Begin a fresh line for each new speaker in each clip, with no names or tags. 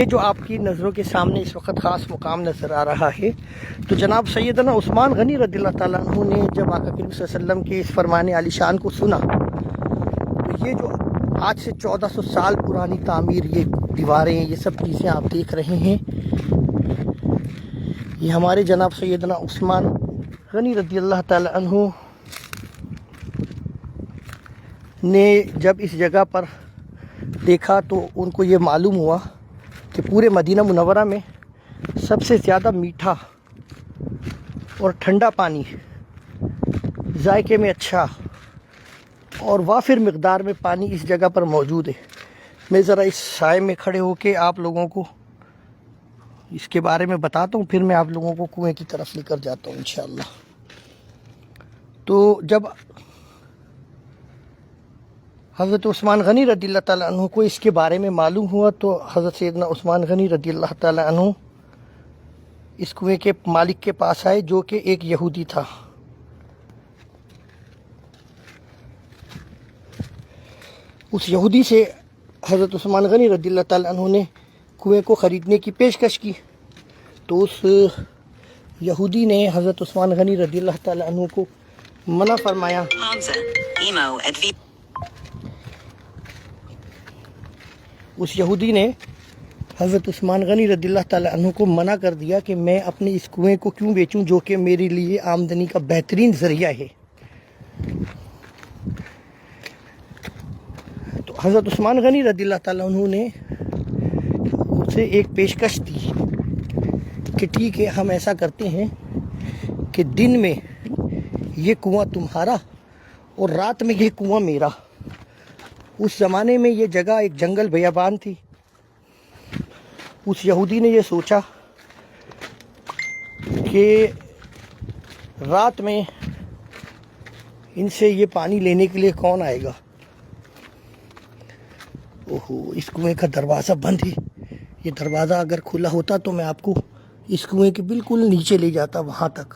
یہ جو آپ کی نظروں کے سامنے اس وقت خاص مقام نظر آ رہا ہے تو جناب سیدنا عثمان غنی رضی اللہ تعالیٰ عنہ نے جب آقا کریم صلی اللہ علیہ وسلم کے اس فرمان عالی شان کو سنا تو یہ جو آج سے 1400 سال پرانی تعمیر، یہ دیواریں، یہ سب چیزیں آپ دیکھ رہے ہیں، یہ ہمارے جناب سیدنا عثمان غنی رضی اللہ تعالیٰ عنہ نے جب اس جگہ پر دیکھا تو ان کو یہ معلوم ہوا کہ پورے مدینہ منورہ میں سب سے زیادہ میٹھا اور ٹھنڈا پانی، ذائقے میں اچھا اور وافر مقدار میں پانی اس جگہ پر موجود ہے۔ میں ذرا اس سائے میں کھڑے ہو کے آپ لوگوں کو اس کے بارے میں بتاتا ہوں، پھر میں آپ لوگوں کو کنویں کی طرف لے کر جاتا ہوں انشاءاللہ۔ تو جب حضرت عثمان غنی رضی اللہ تعالیٰ عنہ کو اس کے بارے میں معلوم ہوا تو حضرت سیدنا عثمان غنی رضی اللہ تعالیٰ عنہ اس کنویں کے مالک کے پاس آئے، جو کہ ایک یہودی تھا۔ اس یہودی سے حضرت عثمان غنی رضی اللہ تعالیٰ عنہ نے کنویں کو خریدنے کی پیشکش کی تو اس یہودی نے حضرت عثمان غنی رضی اللہ تعالیٰ عنہ کو منع فرمایا۔ اس یہودی نے حضرت عثمان غنی رضی اللہ تعالیٰ عنہ کو منع کر دیا کہ میں اپنے اس کنویں کو کیوں بیچوں جو کہ میرے لیے آمدنی کا بہترین ذریعہ ہے۔ تو حضرت عثمان غنی رضی اللہ تعالیٰ عنہ نے اسے ایک پیشکش دی کہ ٹھیک ہے، ہم ایسا کرتے ہیں کہ دن میں یہ کنواں تمہارا اور رات میں یہ کنواں میرا۔ اس زمانے میں یہ جگہ ایک جنگل بیابان تھی۔ اس یہودی نے یہ سوچا کہ رات میں ان سے یہ پانی لینے کے لیے کون آئے گا؟ اوہو، اس کنویں کا دروازہ بند ہے۔ یہ دروازہ اگر کھلا ہوتا تو میں آپ کو اس کنویں کے بالکل نیچے لے جاتا، وہاں تک،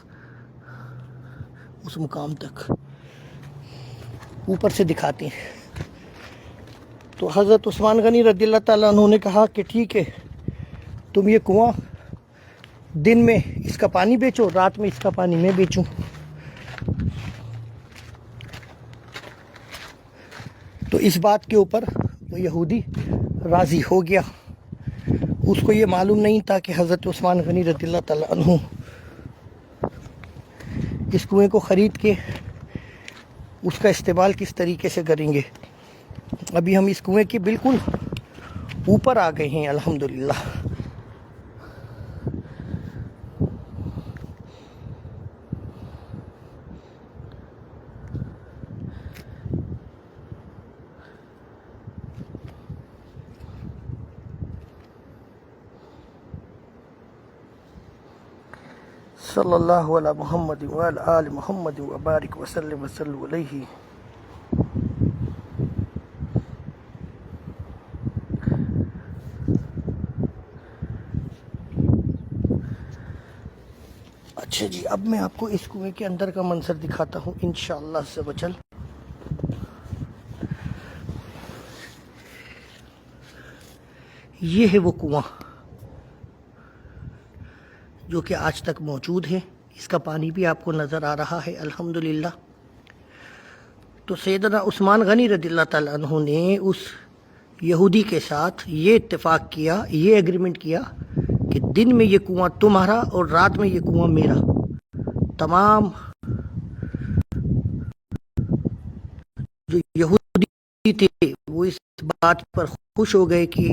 اس مقام تک، اوپر سے دکھاتے ہیں۔ تو حضرت عثمان غنی رضی اللہ تعالیٰ عنہ نے کہا کہ ٹھیک ہے، تم یہ کنواں دن میں اس کا پانی بیچو، رات میں اس کا پانی میں بیچوں۔ تو اس بات کے اوپر وہ یہودی راضی ہو گیا۔ اس کو یہ معلوم نہیں تھا کہ حضرت عثمان غنی رضی اللہ تعالیٰ عنہ اس کنویں کو خرید کے اس کا استعمال کس طریقے سے کریں گے۔ ابھی ہم اس کنویں کے بالکل اوپر آ گئے ہیں الحمدللہ۔ صلی اللہ علی محمد وعلی آل محمد وبارک وسلم وسلم علیہ۔ اچھا جی، اب میں آپ کو اس کنویں کے اندر کا منظر دکھاتا ہوں انشاءاللہ عز و جل۔ یہ ہے وہ کنواں جو کہ آج تک موجود ہے۔ اس کا پانی بھی آپ کو نظر آ رہا ہے الحمدللہ۔ تو سیدنا عثمان غنی رضی اللہ تعالیٰ عنہ نے اس یہودی کے ساتھ یہ اتفاق کیا، یہ ایگریمنٹ کیا کہ دن میں یہ کنواں تمہارا اور رات میں یہ کنواں میرا۔ تمام جو یہودی تھے وہ اس بات پر خوش ہو گئے کہ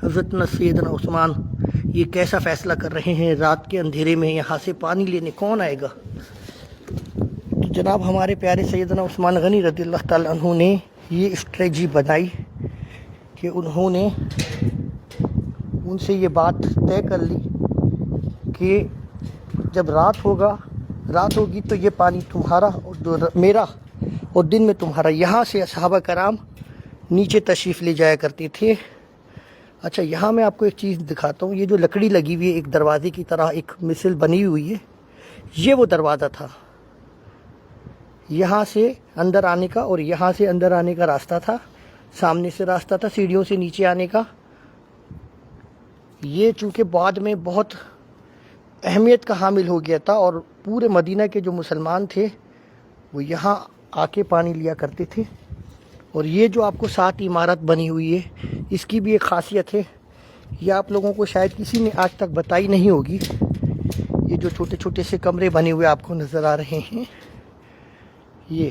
حضرت سیدنا عثمان یہ کیسا فیصلہ کر رہے ہیں، رات کے اندھیرے میں یہاں سے پانی لینے کون آئے گا۔ تو جناب ہمارے پیارے سیدنا عثمان غنی رضی اللہ تعالیٰ عنہ نے یہ اسٹریٹجی بنائی کہ انہوں نے ان سے یہ بات طے کر لی کہ جب رات ہوگی تو یہ پانی تمہارا اور میرا اور دن میں تمہارا۔ یہاں سے صحابہ کرام نیچے تشریف لے جایا کرتے تھے۔ اچھا، یہاں میں آپ کو ایک چیز دکھاتا ہوں۔ یہ جو لکڑی لگی ہوئی ہے ایک دروازے کی طرح، ایک مثل بنی ہوئی ہے، یہ وہ دروازہ تھا۔ یہاں سے اندر آنے کا اور یہاں سے اندر آنے کا راستہ تھا، سامنے سے راستہ تھا سیڑھیوں سے نیچے آنے کا، یہ چونکہ بعد میں بہت اہمیت کا حامل ہو گیا تھا اور پورے مدینہ کے جو مسلمان تھے وہ یہاں آ کے پانی لیا کرتے تھے. اور یہ جو آپ کو ساتھ عمارت بنی ہوئی ہے اس کی بھی ایک خاصیت ہے، یہ آپ لوگوں کو شاید کسی نے آج تک بتائی نہیں ہوگی. یہ جو چھوٹے چھوٹے سے کمرے بنے ہوئے آپ کو نظر آ رہے ہیں، یہ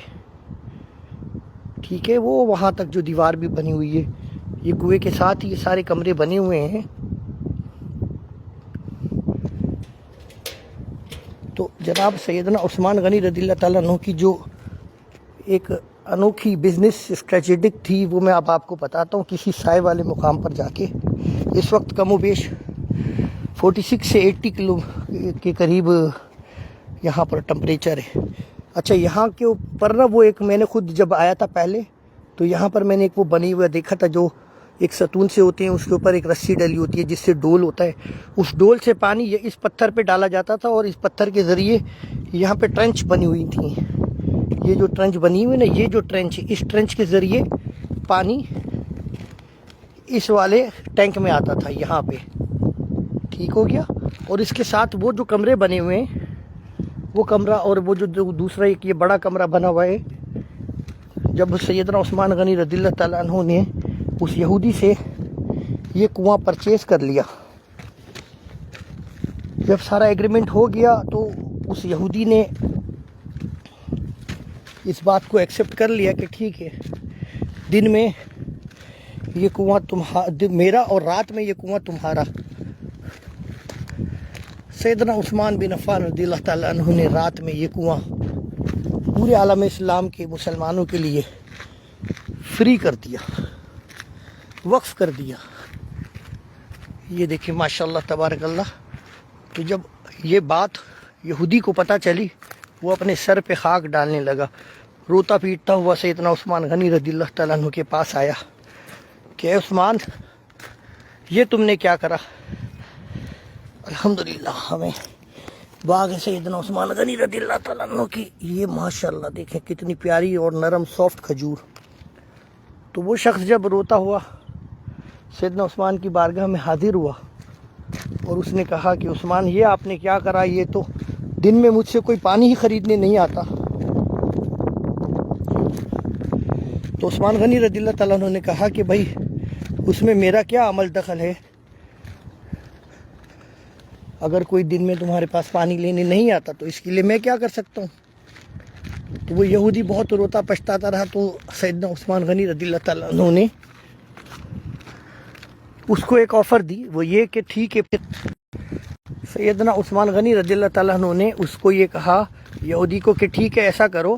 ٹھیک ہے، وہ وہاں تک جو دیوار بھی بنی ہوئی ہے، یہ کنویں کے ساتھ ہی یہ سارے کمرے بنے ہوئے ہیں. تو جناب سیدنا عثمان غنی رضی اللہ تعالیٰ عنہ کی جو ایک انوکھی بزنس اسٹریٹجک تھی وہ میں اب آپ کو بتاتا ہوں کسی سائے والے مقام پر جا کے. اس وقت کم و بیش 46 سے 80 کلو کے قریب یہاں پر ٹمپریچر ہے. اچھا یہاں کے اوپر نا وہ ایک میں نے خود جب آیا تھا پہلے تو یہاں پر میں نے ایک وہ بنی ہوا دیکھا تھا جو ایک ستون سے ہوتے ہیں، اس کے اوپر ایک رسی ڈلی ہوتی ہے جس سے ڈول ہوتا ہے. اس ڈول سے پانی یہ اس پتھر پہ ڈالا جاتا تھا اور اس پتھر کے ذریعے یہاں پہ ٹرنچ بنی ہوئی تھیں. یہ جو ٹرنچ بنی ہوئی نا، یہ جو ٹرنچ، اس ٹرنچ کے ذریعے پانی اس والے ٹینک میں آتا تھا یہاں پہ. ٹھیک ہو گیا. اور اس کے ساتھ وہ جو کمرے بنے ہوئے ہیں وہ کمرہ اور وہ جو دوسرا ایک یہ بڑا کمرہ بنا ہوا ہے، جب سیدنا عثمان غنی رضی اللہ تعالیٰ عنہ نے اس یہودی سے یہ کنواں پرچیز کر لیا، جب سارا ایگریمنٹ ہو گیا تو اس یہودی نے اس بات کو ایکسیپٹ کر لیا کہ ٹھیک ہے، دن میں یہ کنواں میرا اور رات میں یہ کنواں تمہارا. سیدنا عثمان بن عفان رضی اللہ تعالیٰ عنہ نے رات میں یہ کنواں پورے عالم اسلام کے مسلمانوں کے لیے فری کر دیا، وقف کر دیا. یہ دیکھیں ماشاءاللہ تبارک اللہ. تو جب یہ بات یہودی کو پتہ چلی وہ اپنے سر پہ خاک ڈالنے لگا، روتا پیٹتا ہوا سیدنا عثمان غنی رضی اللہ تعالیٰ عنہ کے پاس آیا کہ عثمان یہ تم نے کیا کرا. الحمدللہ ہمیں باغ ہے سیدنا عثمان غنی رضی اللہ تعالیٰ عنہ کی. یہ ماشاءاللہ دیکھیں کتنی پیاری اور نرم سافٹ کھجور. تو وہ شخص جب روتا ہوا سیدنا عثمان کی بارگاہ میں حاضر ہوا اور اس نے کہا کہ عثمان یہ آپ نے کیا کرا، یہ تو دن میں مجھ سے کوئی پانی ہی خریدنے نہیں آتا. تو عثمان غنی رضی اللہ تعالیٰ عنہ نے کہا کہ بھائی اس میں میرا کیا عمل دخل ہے، اگر کوئی دن میں تمہارے پاس پانی لینے نہیں آتا تو اس کے لیے میں کیا کر سکتا ہوں. تو وہ یہودی بہت روتا پچھتاتا رہا. تو سیدنا عثمان غنی رضی اللہ تعالیٰ عنہ نے اس کو ایک آفر دی، وہ یہ کہ ٹھیک ہے. سیدنا عثمان غنی رضی اللہ تعالیٰ عنہ نے اس کو یہ کہا یہودی کو کہ ٹھیک ہے ایسا کرو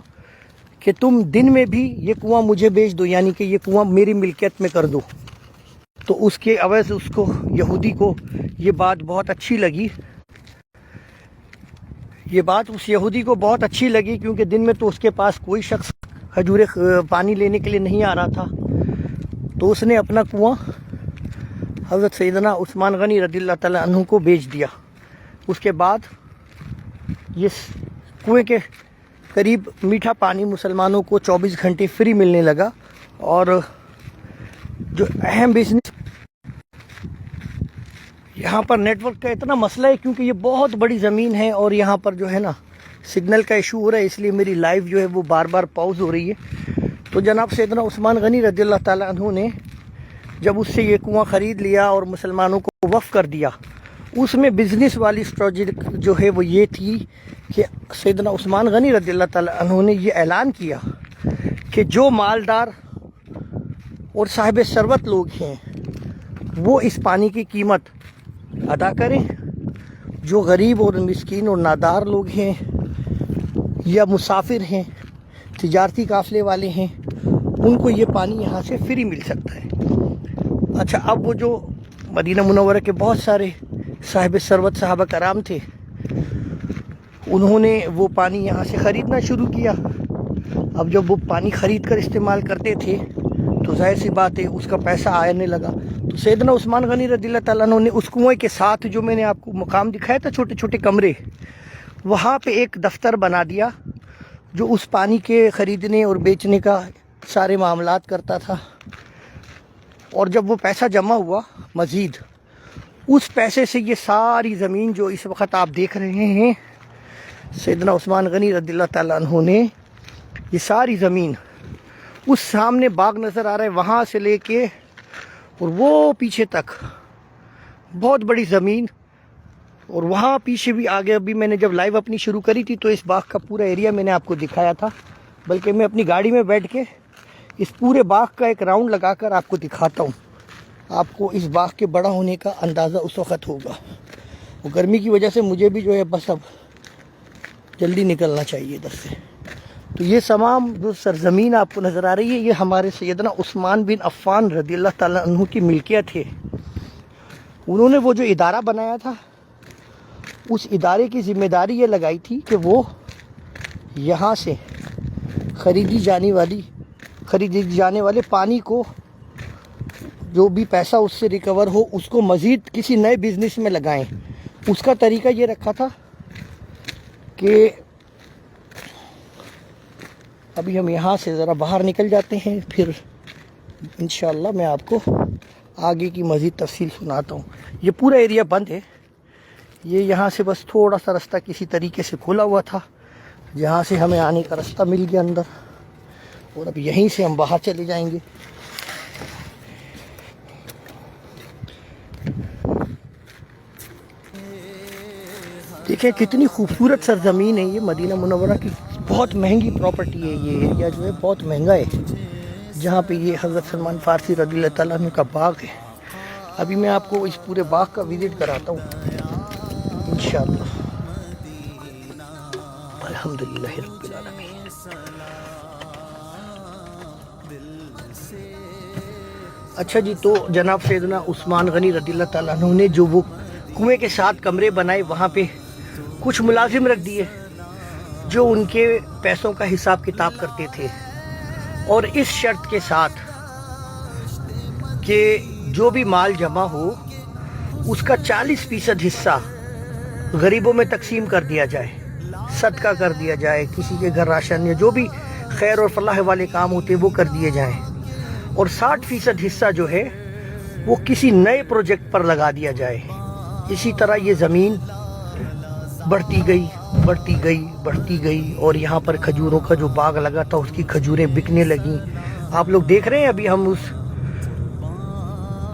کہ تم دن میں بھی یہ کنواں مجھے بیچ دو، یعنی کہ یہ کنواں میری ملکیت میں کر دو. تو اس کے عوض اس کو یہودی کو یہ بات بہت اچھی لگی. یہ بات اس یہودی کو بہت اچھی لگی کیونکہ دن میں تو اس کے پاس کوئی شخص کھجور پانی لینے کے لیے نہیں آ رہا تھا. تو اس نے اپنا کنواں حضرت سیدنا عثمان غنی رضی اللہ تعالیٰ عنہ کو بیچ دیا. اس کے بعد یہ کنویں کے قریب میٹھا پانی مسلمانوں کو 24 گھنٹے فری ملنے لگا. اور جو اہم بزنس یہاں پر نیٹ ورک کا اتنا مسئلہ ہے کیونکہ یہ بہت بڑی زمین ہے اور یہاں پر جو ہے نا سگنل کا ایشو ہو رہا ہے، اس لیے میری لائیو جو ہے وہ بار بار پاؤز ہو رہی ہے. تو جناب سیدنا عثمان غنی رضی اللہ تعالیٰ عنہ نے جب اس سے یہ کنواں خرید لیا اور مسلمانوں کو وقف کر دیا، اس میں بزنس والی اسٹریٹجی جو ہے وہ یہ تھی کہ سیدنا عثمان غنی رضی اللہ تعالیٰ عنہ نے یہ اعلان کیا کہ جو مالدار اور صاحب ثروت لوگ ہیں وہ اس پانی کی قیمت ادا کریں، جو غریب اور مسکین اور نادار لوگ ہیں یا مسافر ہیں، تجارتی قافلے والے ہیں، ان کو یہ پانی یہاں سے فری مل سکتا ہے. اچھا اب وہ جو مدینہ منورہ کے بہت سارے صاحب ثروت صحابہ کرام تھے انہوں نے وہ پانی یہاں سے خریدنا شروع کیا. اب جب وہ پانی خرید کر استعمال کرتے تھے تو ظاہر سی بات ہے اس کا پیسہ آنے لگا. تو سیدنا عثمان غنی رضی اللہ تعالیٰ عنہ نے اس کنویں کے ساتھ جو میں نے آپ کو مقام دکھایا تھا چھوٹے چھوٹے کمرے، وہاں پہ ایک دفتر بنا دیا جو اس پانی کے خریدنے اور بیچنے کا سارے معاملات کرتا تھا. اور جب وہ پیسہ جمع ہوا مزید اس پیسے سے یہ ساری زمین جو اس وقت آپ دیکھ رہے ہیں سیدنا عثمان غنی رضی اللہ تعالیٰ عنہ نے یہ ساری زمین اس سامنے باغ نظر آ رہا ہے وہاں سے لے کے اور وہ پیچھے تک بہت بڑی زمین اور وہاں پیچھے بھی آگے ابھی میں نے جب لائیو اپنی شروع کری تھی تو اس باغ کا پورا ایریا میں نے آپ کو دکھایا تھا بلکہ میں اپنی گاڑی میں بیٹھ کے اس پورے باغ کا ایک راؤنڈ لگا کر آپ کو دکھاتا ہوں آپ کو اس باغ کے بڑا ہونے کا اندازہ اس وقت ہوگا وہ گرمی کی وجہ سے مجھے بھی جو ہے بس اب جلدی نکلنا چاہیے ادھر سے تو یہ تمام جو سرزمین آپ کو نظر آ رہی ہے یہ ہمارے سیدنا عثمان بن عفان رضی اللہ تعالیٰ عنہ کی ملکیت ہے انہوں نے وہ جو ادارہ بنایا تھا اس ادارے کی ذمہ داری یہ لگائی تھی کہ وہ یہاں سے خریدی جانے والے پانی کو جو بھی پیسہ اس سے ریکور ہو اس کو مزید کسی نئے بزنس میں لگائیں اس کا طریقہ یہ رکھا تھا کہ ابھی ہم یہاں سے ذرا باہر نکل جاتے ہیں پھر انشاءاللہ میں آپ کو آگے کی مزید تفصیل سناتا ہوں یہ پورا ایریا بند ہے یہ یہاں سے بس تھوڑا سا راستہ کسی طریقے سے کھولا ہوا تھا جہاں سے ہمیں آنے کا راستہ مل گیا اندر اور اب یہیں سے ہم باہر چلے جائیں گے دیکھیں کتنی خوبصورت سرزمین ہے یہ مدینہ منورہ کی بہت مہنگی پراپرٹی ہے یہ ایریا جو ہے بہت مہنگا ہے جہاں پہ یہ حضرت سلمان فارسی رضی اللہ تعالیٰ عنہ کا باغ ہے ابھی میں آپ کو اس پورے باغ کا وزٹ کراتا ہوں انشاءاللہ الحمدللہ رب العالمین اچھا جی تو جناب سیدنا عثمان غنی رضی اللہ تعالیٰ عنہ نے جو وہ کنویں کے ساتھ کمرے بنائے وہاں پہ کچھ ملازم رکھ دیے جو ان کے پیسوں کا حساب کتاب کرتے تھے اور اس شرط کے ساتھ کہ جو بھی مال جمع ہو اس کا 40% حصہ غریبوں میں تقسیم کر دیا جائے صدقہ کر دیا جائے کسی کے گھر راشن یا جو بھی خیر اور فلاح والے کام ہوتے وہ کر دیے جائیں اور 60% حصہ جو ہے وہ کسی نئے پروجیکٹ پر لگا دیا جائے اسی طرح یہ زمین بڑھتی گئی اور یہاں پر کھجوروں کا جو باغ لگا تھا اس کی کھجوریں بکنے لگیں آپ لوگ دیکھ رہے ہیں ابھی ہم اس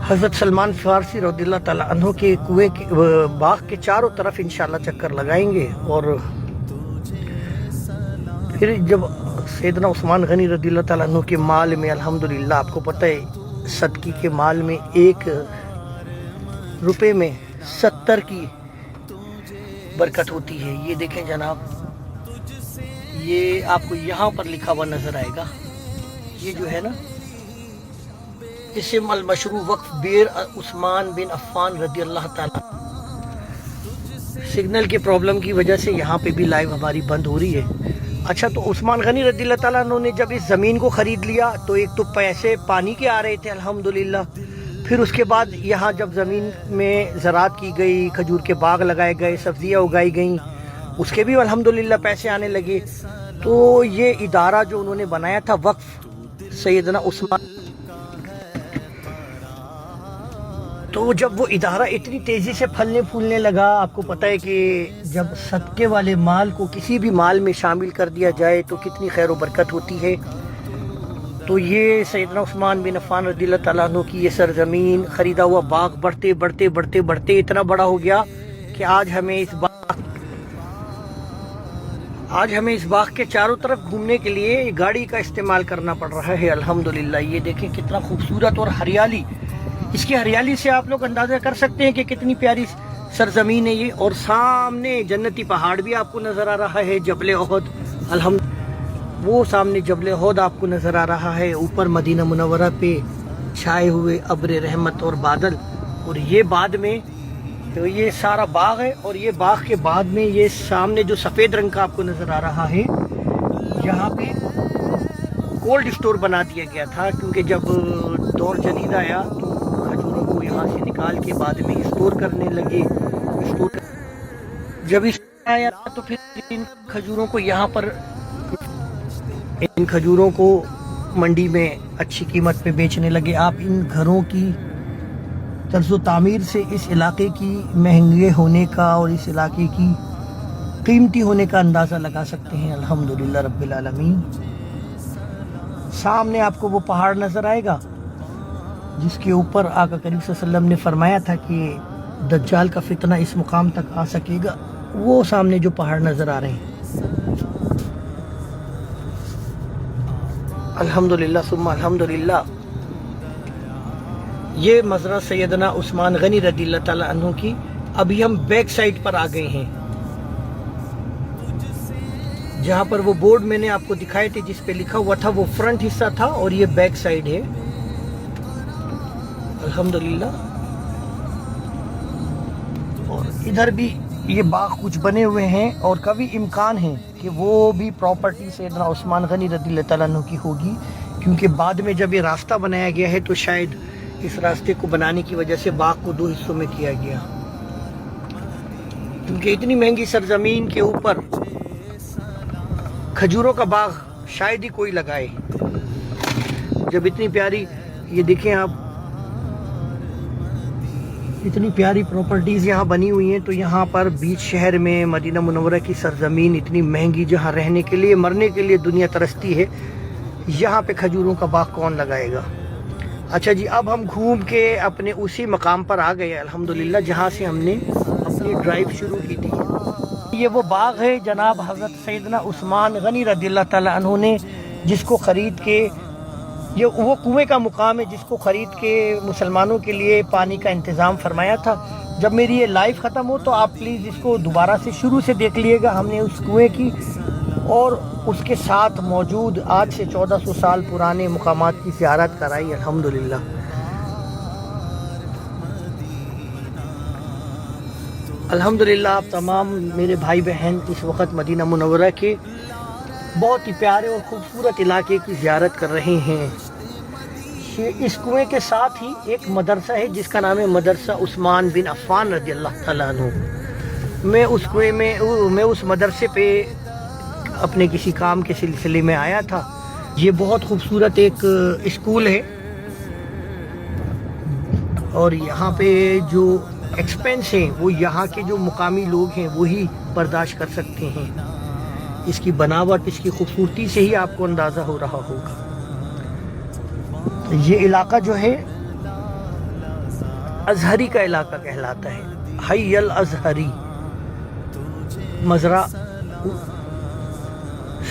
حضرت سلمان فارسی رضی اللہ تعالیٰ عنہ کے کنویں کے باغ کے چاروں طرف انشاءاللہ چکر لگائیں گے اور پھر جب سیدنا عثمان غنی رضی اللہ تعالیٰ عنہ کے مال میں الحمدللہ آپ کو پتہ ہے صدقے کے مال میں 1 روپے میں 70 کی برکت ہوتی ہے یہ دیکھیں جناب یہ آپ کو یہاں پر لکھا ہوا نظر آئے گا یہ جو ہے نا اسم المشروع وقف بیر عثمان بن عفان رضی اللہ تعالیٰ سگنل کے پرابلم کی وجہ سے یہاں پہ بھی لائیو ہماری بند ہو رہی ہے اچھا تو عثمان غنی رضی اللہ تعالیٰ عنہ نے جب اس زمین کو خرید لیا تو ایک تو پیسے پانی کے آ رہے تھے الحمدللہ پھر اس کے بعد یہاں جب زمین میں زراعت کی گئی کھجور کے باغ لگائے گئے سبزیاں اگائی گئیں اس کے بھی الحمدللہ پیسے آنے لگے تو یہ ادارہ جو انہوں نے بنایا تھا وقف سیدنا عثمان تو جب وہ ادارہ اتنی تیزی سے پھلنے پھولنے لگا آپ کو پتہ ہے کہ جب صدقے والے مال کو کسی بھی مال میں شامل کر دیا جائے تو کتنی خیر و برکت ہوتی ہے تو یہ سیدنا عثمان بن عفان رضی اللہ تعالیٰ عنہ کی یہ سرزمین خریدا ہوا باغ بڑھتے اتنا بڑا ہو گیا کہ آج ہمیں اس باغ کے چاروں طرف گھومنے کے لیے گاڑی کا استعمال کرنا پڑ رہا ہے الحمدللہ یہ دیکھیں کتنا خوبصورت اور ہریالی اس کی ہریالی سے آپ لوگ اندازہ کر سکتے ہیں کہ کتنی پیاری سرزمین ہے یہ اور سامنے جنتی پہاڑ بھی آپ کو نظر آ رہا ہے جبل احد وہ سامنے جبل احد آپ کو نظر آ رہا ہے اوپر مدینہ منورہ پہ چھائے ہوئے ابر رحمت اور بادل اور یہ بعد میں تو یہ سارا باغ ہے اور یہ باغ کے بعد میں یہ سامنے جو سفید رنگ کا آپ کو نظر آ رہا ہے یہاں پہ کولڈ سٹور بنا دیا گیا تھا کیونکہ جب دور جدید آیا تو کھجوروں کو یہاں سے نکال کے بعد میں اسٹور کرنے لگے جب اس آیا تو پھر ان کھجوروں کو یہاں پر ان کھجوروں کو منڈی میں اچھی قیمت پہ بیچنے لگے آپ ان گھروں کی طرز و تعمیر سے اس علاقے کی مہنگے ہونے کا اور اس علاقے کی قیمتی ہونے کا اندازہ لگا سکتے ہیں الحمدللہ رب العالمین۔ سامنے آپ کو وہ پہاڑ نظر آئے گا جس کے اوپر آقا کریم صلی اللہ علیہ وسلم نے فرمایا تھا کہ دجال کا فتنہ اس مقام تک آ سکے گا، وہ سامنے جو پہاڑ نظر آ رہے ہیں۔ الحمدللہ ثم الحمدللہ، یہ مزرعہ سیدنا عثمان غنی رضی اللہ تعالیٰ عنہ کی۔ ابھی ہم بیک سائٹ پر آ گئے ہیں، جہاں پر وہ بورڈ میں نے آپ کو دکھائے تھے جس پہ لکھا ہوا تھا وہ فرنٹ حصہ تھا اور یہ بیک سائڈ ہے الحمدللہ۔ اور ادھر بھی یہ باغ کچھ بنے ہوئے ہیں اور کبھی امکان ہے کہ وہ بھی پراپرٹی سیدنا عثمان غنی رضی اللہ تعالیٰ عنہ کی ہوگی، کیونکہ بعد میں جب یہ راستہ بنایا گیا ہے تو شاید اس راستے کو بنانے کی وجہ سے باغ کو 2 حصوں میں کیا گیا، کیونکہ اتنی مہنگی سرزمین کے اوپر کھجوروں کا باغ شاید ہی کوئی لگائے۔ جب اتنی پیاری، یہ دیکھیں آپ، اتنی پیاری پراپرٹیز یہاں بنی ہوئی ہیں، تو یہاں پر بیچ شہر میں مدینہ منورہ کی سرزمین اتنی مہنگی، جہاں رہنے کے لیے مرنے کے لیے دنیا ترستی ہے، یہاں پہ کھجوروں کا باغ کون لگائے گا؟ اچھا جی، اب ہم گھوم کے اپنے اسی مقام پر آ گئے الحمدللہ جہاں سے ہم نے اپنی ڈرائیو شروع کی تھی۔ یہ وہ باغ ہے جناب حضرت سیدنا عثمان غنی رضی اللہ تعالیٰ عنہ نے جس کو خرید کے، یہ وہ کنویں کا مقام ہے جس کو خرید کے مسلمانوں کے لیے پانی کا انتظام فرمایا تھا۔ جب میری یہ لائف ختم ہو تو آپ پلیز اس کو دوبارہ سے شروع سے دیکھ لیے گا۔ ہم نے اس کنویں کی اور اس کے ساتھ موجود آج سے 1400 سال پرانے مقامات کی زیارت کرائی الحمدللہ۔ الحمدللہ آپ تمام میرے بھائی بہن اس وقت مدینہ منورہ کے بہت ہی پیارے اور خوبصورت علاقے کی زیارت کر رہے ہیں۔ اس کنویں کے ساتھ ہی ایک مدرسہ ہے جس کا نام ہے مدرسہ عثمان بن عفان رضی اللہ تعالیٰ عنہ۔ میں اس کنویں میں اس مدرسے پہ اپنے کسی کام کے سلسلے میں آیا تھا۔ یہ بہت خوبصورت ایک اسکول ہے اور یہاں پہ جو ایکسپینس ہیں وہ یہاں کے جو مقامی لوگ ہیں وہی برداشت کر سکتے ہیں۔ اس کی بناوٹ، اس کی خوبصورتی سے ہی آپ کو اندازہ ہو رہا ہوگا۔ یہ علاقہ جو ہے ازہری کا علاقہ کہلاتا ہے، حی الازہری۔ مزرعہ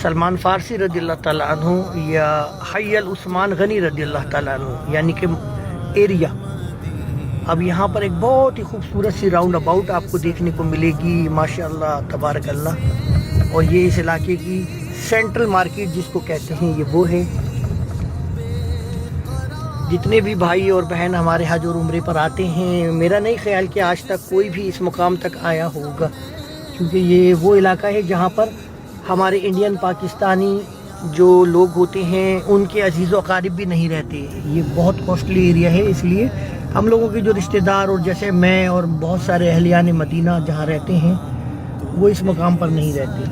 سلمان فارسی رضی اللہ تعالیٰ عنہ یا حی العثمان غنی رضی اللہ تعالیٰ عنہ یعنی کہ ایریا۔ اب یہاں پر ایک بہت ہی خوبصورت سی راؤنڈ اباؤٹ آپ کو دیکھنے کو ملے گی، ماشاءاللہ تبارک اللہ۔ اور یہ اس علاقے کی سینٹرل مارکیٹ جس کو کہتے ہیں یہ وہ ہے۔ جتنے بھی بھائی اور بہن ہمارے حج اور عمرے پر آتے ہیں، میرا نہیں خیال کہ آج تک کوئی بھی اس مقام تک آیا ہوگا، کیونکہ یہ وہ علاقہ ہے جہاں پر ہمارے انڈین پاکستانی جو لوگ ہوتے ہیں ان کے عزیز و اقارب بھی نہیں رہتے۔ یہ بہت کوسٹلی ایریا ہے، اس لیے ہم لوگوں کے جو رشتہ دار اور جیسے میں اور بہت سارے اہلیان مدینہ جہاں رہتے ہیں وہ اس مقام پر نہیں رہتے۔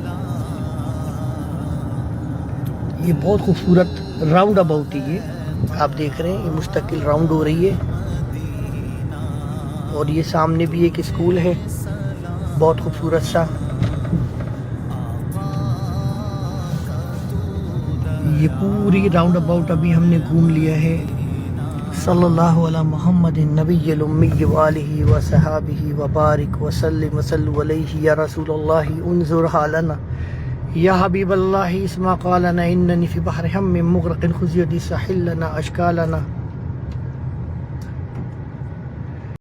یہ بہت خوبصورت راؤنڈ اباؤٹ ہے، یہ آپ دیکھ رہے ہیں، یہ مستقل راؤنڈ ہو رہی ہے۔ اور یہ سامنے بھی ایک اسکول ہے بہت خوبصورت سا۔ یہ پوری راؤنڈ اباؤٹ ابھی ہم نے گھوم لیا ہے۔ صلی اللہ علی محمد النبی الامی وآلہ وصحابہ وبارک وسلم وصلوا علیہ یا رسول اللہ انظر حالنا یا حبیب اللہ اسمع قالنا اننی فی بحر ہم مغرق خذ یدی ساحل لنا اشکالنا